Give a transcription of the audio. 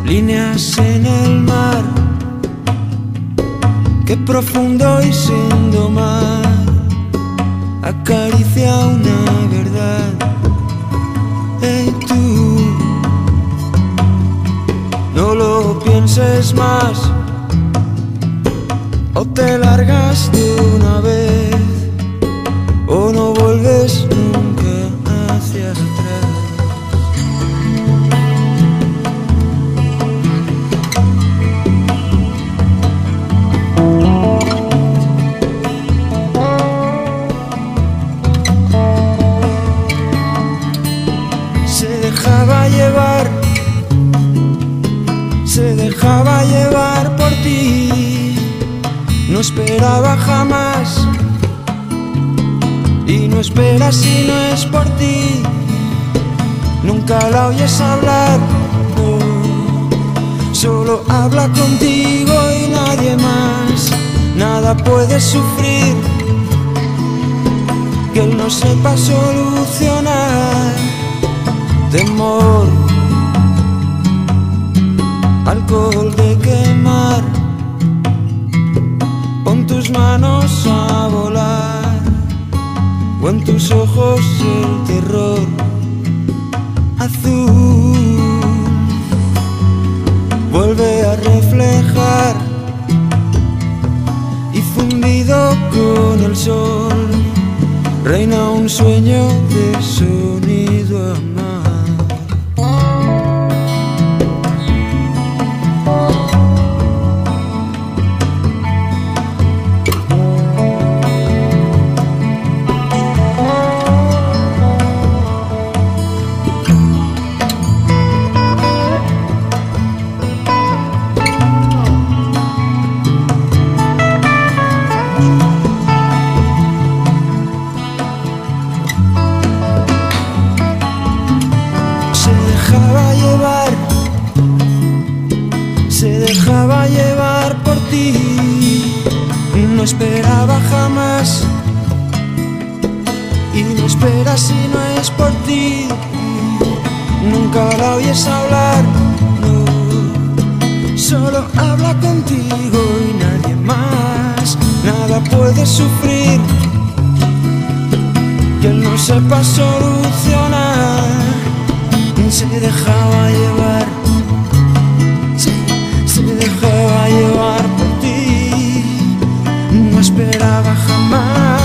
Líneas en el mar, qué profundo y sin domar, acaricia una verdad. Hey tú, no lo pienses más, o te largas de una vez, o no vuelves nunca hacia atrás. Se dejaba llevar por ti, no esperaba jamás y no espera si no es por ti. Nunca la oyes hablar, no, solo habla contigo y nadie más. Nada puede sufrir que él no sepa solucionar. Temor, alcohol de quemar, pon tus manos a volar, o en tus ojos el terror azul vuelve a reflejar, y fundido con el sol reina un sueño de sonido amar. Se dejaba llevar por ti, no esperaba jamás y no espera si no es por ti. Nunca la oyes hablar, no, solo habla contigo y nadie más. Nada puede sufrir que él no sepa solucionar. Se dejaba llevar, se dejaba llevar por ti, no esperaba jamás